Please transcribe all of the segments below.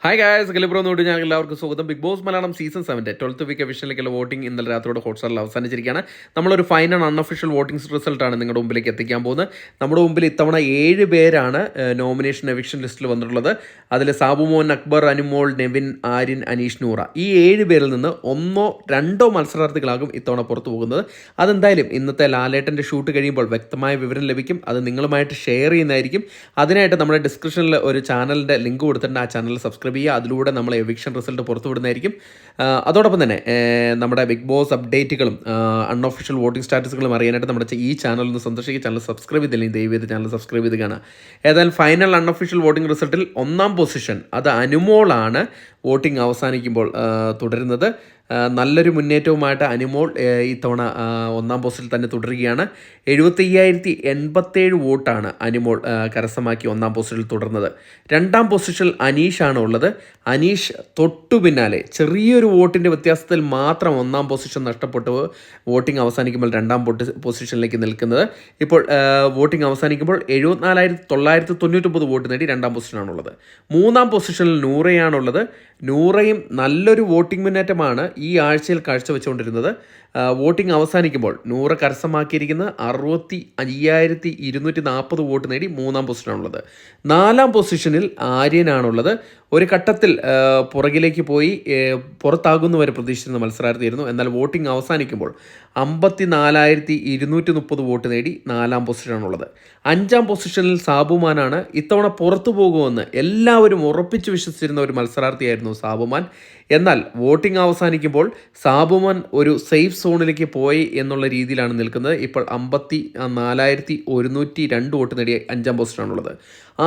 Hi guys, ഗലിബ്രോ not ഞാൻ എല്ലാവർക്കും സ്വാഗതം. Bigg Boss Malayalam season 7 12th week എവിഷനിലേക്കുള്ള വോട്ടിംഗ് ഇന്നലെ രാത്രിയോടെ ഹോട്ട്സ്റ്റാറിൽ അവസാനിച്ചിരിക്കുകയാണ്. നമ്മളൊരു ഫൈൻ ആൻഡ് അൺഒഫീഷ്യൽ വോട്ടിംഗ് റിസൾട്ടാണ് നിങ്ങളുടെ മുമ്പിലേക്ക് എത്തിക്കാൻ പോകുന്നത്. നമ്മുടെ മുമ്പിൽ ഇത്തവണ 7 പേരാണ് നോമിനേഷൻ എവിക്ഷൻ ലിസ്റ്റിൽ വന്നിട്ടുള്ളത്. അതിൽ സാബുമോൻ, അക്ബർ, അനുമോൾ, നെവിൻ, ആര്യൻ, അനീഷ്, നൂറ ഈ 7 പേരിൽ നിന്ന് 1-2 മത്സരാർത്ഥികളാകും ഇത്തവണ പുറത്തു പോകുന്നത്. അതെന്തായാലും ഇന്നത്തെ ലാലേട്ടൻ്റെ ഷൂട്ട് കഴിയുമ്പോൾ വ്യക്തമായ വിവരം ലഭിക്കും. അത് നിങ്ങളുമായിട്ട് ഷെയർ ചെയ്യുന്നതായിരിക്കും. അതിനായിട്ട് നമ്മുടെ ഡിസ്ക്രിപ്ഷനിൽ ഒരു ചാനലിൻ്റെ ലിങ്ക് കൊടുത്തിട്ടുണ്ട്. ആ ചാനൽ സബ്സ്ക്രൈബ് ചെയ്യുക. അതിലൂടെ നമ്മൾ എവിക്ഷൻ റിസൾട്ട് പുറത്തുവിടുന്നതായിരിക്കും. അതോടൊപ്പം തന്നെ നമ്മുടെ ബിഗ് ബോസ് അപ്ഡേറ്റുകളും അൺഒഫീഷ്യൽ വോട്ടിംഗ് സ്റ്റാറ്റസുകളും അറിയാനായിട്ട് നമ്മുടെ ഈ ചാനൽ ഒന്ന് സന്ദർശിക്കുക. ചാനൽ സബ്സ്ക്രൈബ് ചെയ്തില്ലെങ്കിൽ ദയവേത് ചാനൽ സബ്സ്ക്രൈബ് ചെയ്ത് കാണുക. ഏതായാലും ഫൈനൽ അൺഒഫീഷ്യൽ വോട്ടിംഗ് റിസൾട്ടിൽ 1ാം പൊസിഷൻ അത് അനുമോളാണ് വോട്ടിംഗ് അവസാനിക്കുമ്പോൾ തുടരുന്നത്. നല്ലൊരു മുന്നേറ്റവുമായിട്ട് അനുമോൾ ഇത്തവണ 1ാം പൊസിഷനിൽ തന്നെ തുടരുകയാണ്. 75,087 വോട്ടാണ് അനുമോൾ കരസ്ഥമാക്കി 1ാം പൊസിഷനിൽ തുടർന്നത്. 2ാം പൊസിഷനിൽ അനീഷാണ് ഉള്ളത്. അനീഷ് തൊട്ടു പിന്നാലെ ചെറിയൊരു വോട്ടിൻ്റെ വ്യത്യാസത്തിൽ മാത്രം 1ാം പൊസിഷൻ നഷ്ടപ്പെട്ടു വോട്ടിംഗ് അവസാനിക്കുമ്പോൾ 2ാം പൊസിഷനിലേക്ക് നിൽക്കുന്നത്. ഇപ്പോൾ വോട്ടിംഗ് അവസാനിക്കുമ്പോൾ 74,999 വോട്ട് നേടി 2ാം പൊസിഷനാണുള്ളത്. 3ാം പൊസിഷനിൽ നൂറയാണുള്ളത്. നൂറയും നല്ലൊരു വോട്ടിംഗ് മുന്നേറ്റമാണ് ഈ ആഴ്ചയിൽ കാഴ്ചവെച്ചുകൊണ്ടിരുന്നത്. വോട്ടിംഗ് അവസാനിക്കുമ്പോൾ നൂറ് കരസ്ഥമാക്കിയിരിക്കുന്നത് 65,240 വോട്ട് നേടി 3ാം പൊസിഷനാണുള്ളത്. 4ാം പൊസിഷനിൽ ആര്യനാണുള്ളത്. ഒരു ഘട്ടത്തിൽ പുറകിലേക്ക് പോയി പുറത്താകുന്നവരെ പ്രതീക്ഷിച്ചിരുന്ന മത്സരാർത്ഥിയായിരുന്നു. എന്നാൽ വോട്ടിംഗ് അവസാനിക്കുമ്പോൾ 54,230 വോട്ട് നേടി 4ാം പൊസിഷനാണുള്ളത്. 5ാം പൊസിഷനിൽ സാബുമാനാണ്. ഇത്തവണ പുറത്തു പോകുമെന്ന് എല്ലാവരും ഉറപ്പിച്ചു വിശ്വസിച്ചിരുന്ന ഒരു മത്സരാർത്ഥിയായിരുന്നു സാബുമാൻ. എന്നാൽ വോട്ടിംഗ് അവസാനിക്കുമ്പോൾ സാബുമാൻ ഒരു സേഫ് സോണിലേക്ക് പോയി എന്നുള്ള രീതിയിലാണ് നിൽക്കുന്നത്. ഇപ്പോൾ 54,102 വോട്ട് നേടിയ 5ാം പൊസിഷനാണുള്ളത്.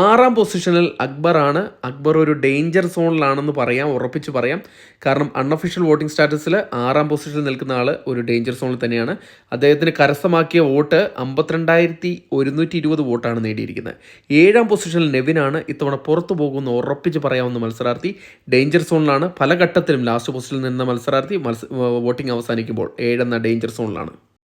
6ാം പൊസിഷനിൽ അക്ബറാണ്. അക്ബർ ഒരു ഡേഞ്ചർ സോണിലാണെന്ന് ഉറപ്പിച്ച് പറയാം. കാരണം അൺഒഫീഷ്യൽ വോട്ടിംഗ് സ്റ്റാറ്റസിൽ 6ാം പൊസിഷനിൽ നിൽക്കുന്ന ആൾ ഒരു ഡേഞ്ചർ സോണിൽ തന്നെയാണ്. അദ്ദേഹത്തിന് കരസ്ഥമാക്കിയ വോട്ട് 52,120 വോട്ടാണ് നേടിയിരിക്കുന്നത്. 7ാം പൊസിഷനിൽ നെവിനാണ്. ഇത്തവണ പുറത്തു പോകുമെന്ന് ഉറപ്പിച്ച് പറയാവുന്ന മത്സരാർത്ഥി. ഡേഞ്ചർ സോണിലാണ്. പല ഘട്ടത്തിലും ലാസ്റ്റ് പൊസിഷനിൽ നിന്ന മത്സരാർത്ഥി വോട്ടിംഗ് അവസാനിക്കുമ്പോൾ 7 എന്ന ഡേഞ്ചർ സോണിലാണ്.